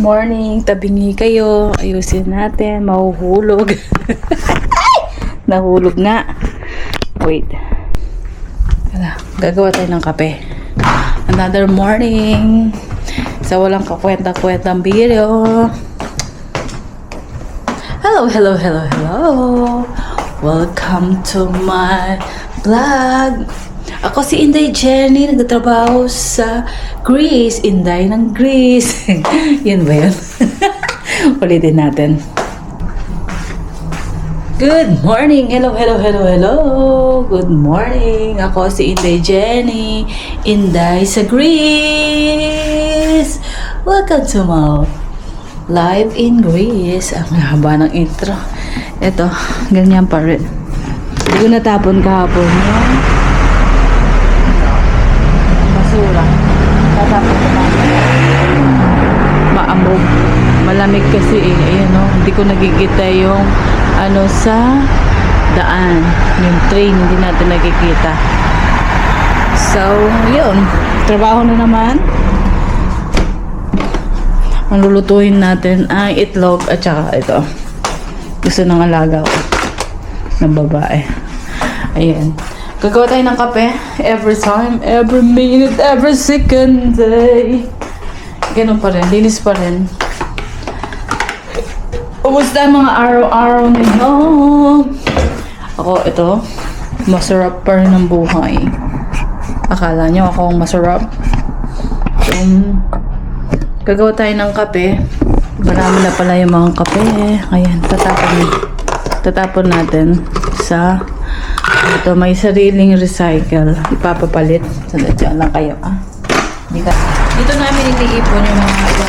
Morning, tabingi kayo. Ayusin natin, mahuhulog. Nahulog nga. Wait. Gagawa tayo ng kape. Another morning. Sa walang kakwenta-kwentang video. Hello. Welcome to my vlog. Ako si Inday Jenny, nagtatrabaho sa Greece. Inday ng Greece. Yun ba yun? Ulitin natin. Good morning! Hello! Good morning! Ako si Inday Jenny. Inday sa Greece. Welcome to my live in Greece. Ang haba ng intro. Ito, ganyan pa rin. Hindi ko natapon kahapon yun. Basura. Tatapon ko na. Maambog. Malamig kasi eh. Ayan o. Hindi ko nagigita yung ano sa daan. Yung train. Hindi natin nagkikita. So, yun. Trabaho na naman. Malulutuin natin ang itlog at saka ito. Gusto ng alaga ko. Ng babae. Ayan. Gagawa tayo ng kape every time, every minute, every second day. Ganun pa rin, linis pa rin. Kumusta ang mga araw-araw ninyo? Ako, ito, masarap pa rin ang buhay. Akala nyo akong masarap? Gagawa tayo ng kape. Marami na pala yung mga kape. Ayan, tatapon natin sa ito, may sariling recycle. Ipapapalit. Sadya lang kayo, ah. Dito namin iniipon yung mga kape.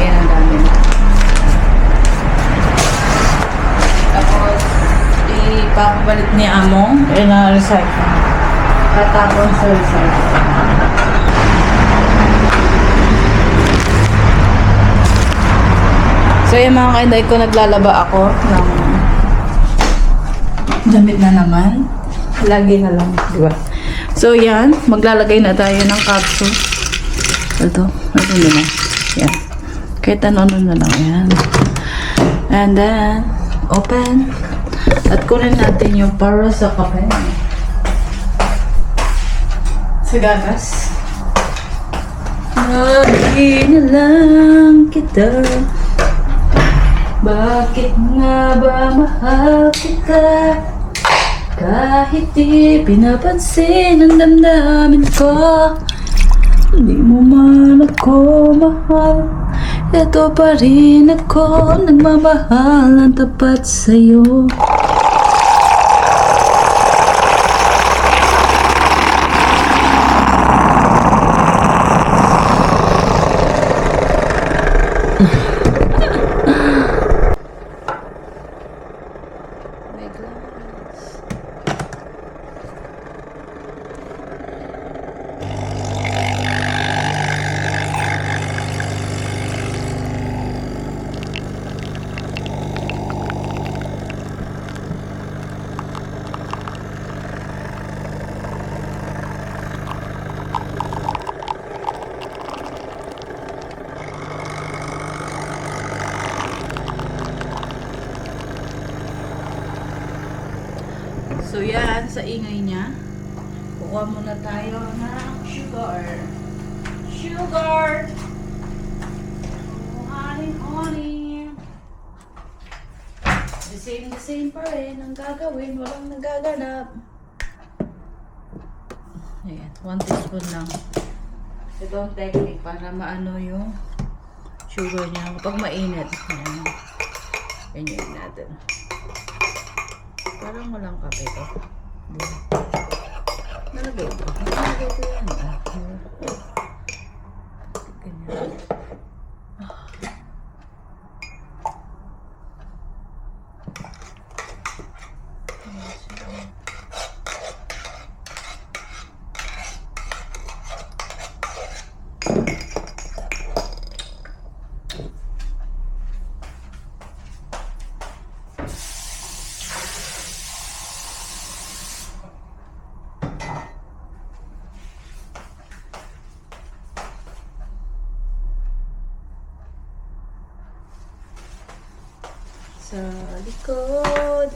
Ayan ang dami. Tapos, ipapapalit ni Among. Ayan na recycle. Tatapon sa recycle. So, yung mga kainday ko, naglalaba ako ng damit na naman. Lagi na lang, di ba? So, yan. Maglalagay na tayo ng capsule. Ito na lang. Yan. Kahit ano na lang. Yan. And then, open. At kunin natin yung para sa kape. Sa gagas. Lagi na lang kita. Bakit nga ba mahal kita? Kahit di pinapansin ang damdamin ko, hindi mo man ako mahal. Ito pa rin ako, nagmamahal ng tapat sa'yo. So yan, sa ingay niya, kukuha muna tayo ng sugar. Sugar! Honey. The same pa rin ang gagawin, walang nagaganap. Ayan, 1 teaspoon lang. Ito ang technique para maano yung sugar niya kapag mainit. Ayan. Ganyan natin. Parang walang kape to. Nalagay ko. Nalagay ko yan. Ganyan. Sa likod.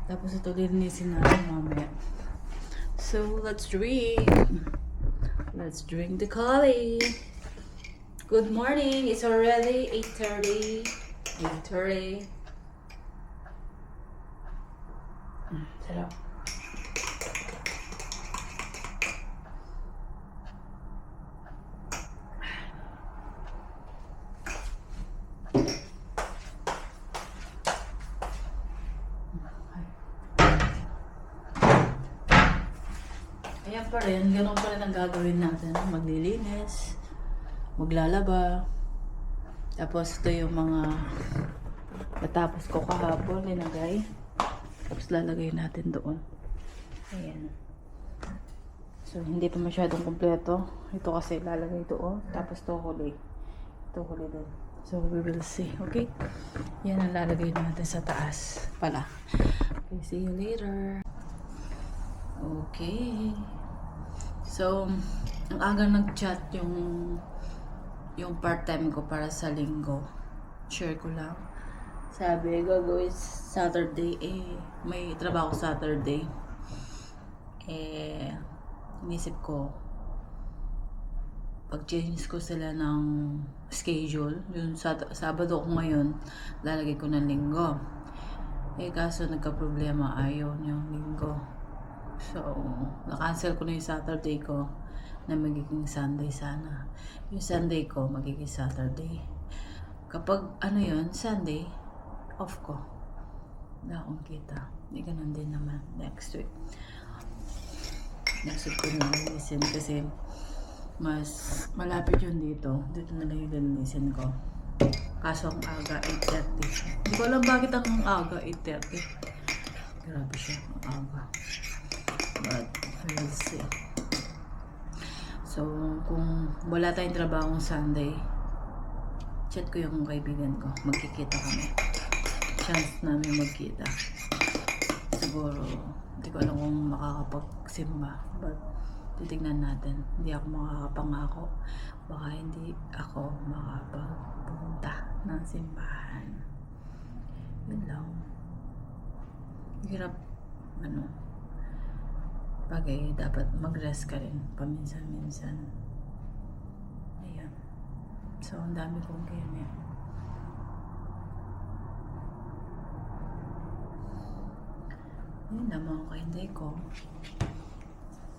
Tapos ito linisin natin mamaya. So, let's drink. Let's drink the coffee. Good morning. It's already 8:30. 8:30. Sarap. Ayan pa rin, ganun pa rin ang gagawin natin. Maglilinis, maglalaba. Tapos ito yung mga natapos ko kahapon, linagay. Tapos lalagay natin doon. Ayan. So, hindi pa masyadong kompleto. Ito kasi lalagay doon. Tapos ito huli. Ito huli doon. So, we will see. Okay? Yan ang lalagay natin sa taas pala. Okay, see you later. Okay. So, ang aga nag-chat yung part-time ko para sa linggo. Share ko lang. Sabi, gagawin Saturday. May trabaho Saturday. Inisip ko, pag-change ko sila ng schedule, yung Sabado ko ngayon, lalagay ko ng linggo. Kaso nagka-problema, ayaw yung linggo. So, na-cancel ko na yung Saturday ko na magiging Sunday sana. Yung Sunday ko, magiging Saturday. Kapag Sunday, off ko. Wala akong kita. Hindi ganun din naman next week. Next week ko na linisin kasi mas malapit yun dito. Dito na lang yung linisin ko. Kaso ang aga, 8:30. Hindi ko alam bakit ang aga, 8:30. Grabe siya, ang aga. But, we'll see. So, kung wala tayong trabaho Sunday, chat ko yung kaibigan ko. Magkikita kami. Chance namin magkita. Siguro, hindi ko alam kung makakapagsimba. But, titignan natin. Hindi ako makakapangako. Baka hindi ako makapagpunta ng simbahan. Yun lang. Hirap, bagay, dapat mag-rest ka rin paminsan-minsan. Ayan. So, ang dami kong ganyan. Yun naman ang kahinday ko.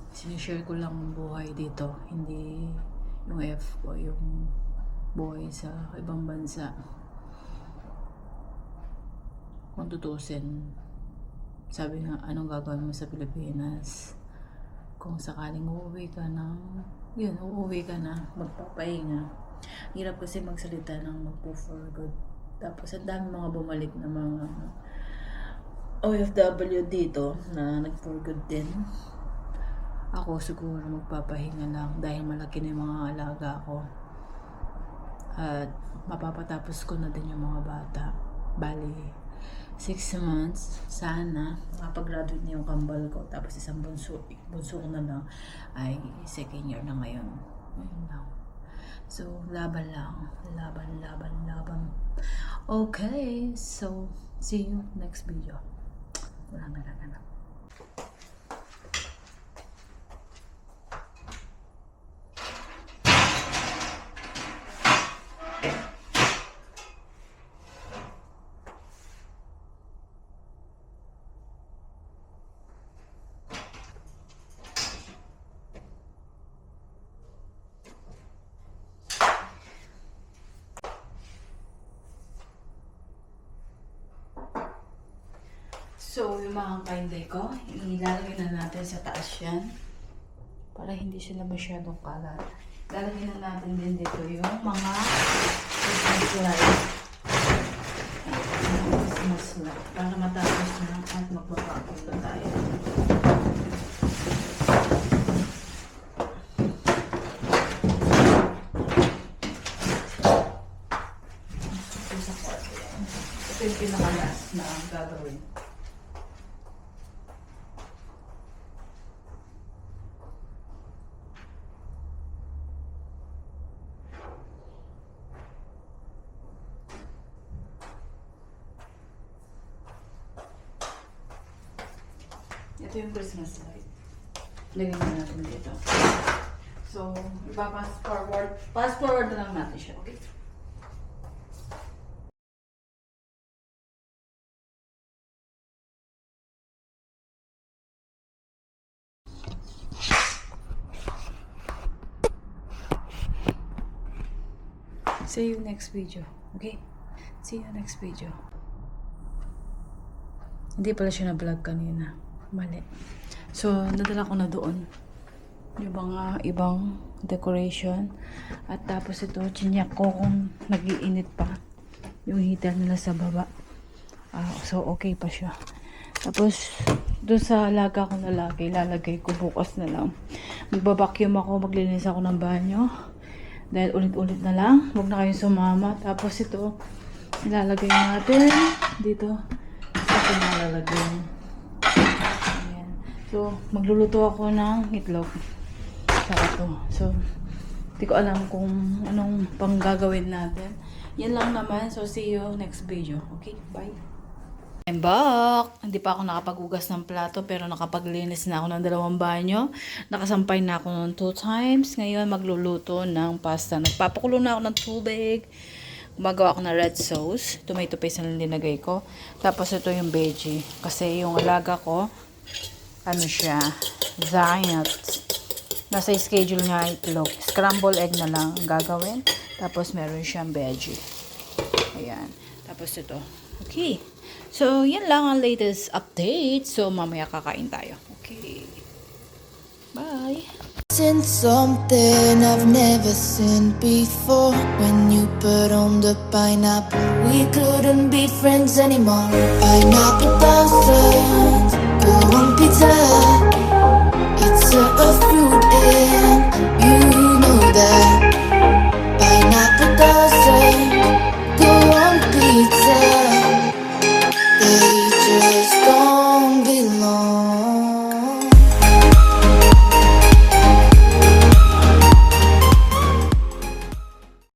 Sinishare ko lang ang buhay dito. Hindi yung yung buhay sa ibang bansa. Kung tutusin, sabi nga, anong gagawin mo sa Pilipinas? Kung sakaling uuwi ka na, magpapahinga. Hirap kasi magsalita ng magpo-for good. Tapos, ang dami mga bumalik na mga OFW dito na nag-for good din. Ako siguro magpapahinga lang dahil malaki na yung mga alaga ko. At mapapatapos ko na din yung mga bata. Bali, 6 months, sana makapag-graduate na yung kambal ko. Tapos isang bunso ko na lang ay second year na ngayon. Ayun lang. So, laban lang. Laban. Okay, so see you next video. Wala na. So, yung mga kainday ko, ilalagay na natin sa taas yan. Para hindi sila masyadong kalat. Lalagay na natin din dito yung mga Christmas lights. Christmas light. Para matapos na at magpapakot na tayo. Ito yung pinaka-last na ang gagawin. Ito yung Christmas light. Lagyan na natin dito. So, ipa-fast forward. Fast forward na lang natin siya, okay? See you next video, okay? See you next video. Hindi pala siya na-vlog kanina. Mali. So, nadala ko na doon yung mga ibang decoration. At tapos ito, chinyak ko kung nag-iinit pa yung heater nila sa baba. So, okay pa siya. Tapos, doon sa alaga ko na lagi, lalagay ko bukas na lang. Magbabacuum ako, maglinis ako ng banyo. Dahil ulit-ulit na lang. Huwag na kayong sumama. Tapos ito, ilalagay natin dito. Ito nalalagay. Ayan. So, magluluto ako ng itlog. Saka ito. So, hindi ko alam kung anong pang gagawin natin. Yan lang naman. So, see you next video. Okay, bye. I'm back! Hindi pa ako nakapaghugas ng plato pero nakapaglinis na ako ng 2 banyo. Nakasampay na ako ng 2 times. Ngayon magluluto ng pasta. Nagpapakulo na ako ng tubig. Gumagawa ako ng red sauce. Tomato paste na linagay ko. Tapos ito yung veggie. Kasi yung alaga ko, ano siya, giant. Nasa schedule nga itlog. Scramble egg na lang ang gagawin. Tapos meron siyang veggie. Ayan. Tapos ito. Okay. So, yan lang ang latest update. So, mamaya kakain tayo. Okay. Bye! Seen something I've never seen before. When you put on the pineapple, we couldn't be friends anymore. Pineapple blossom.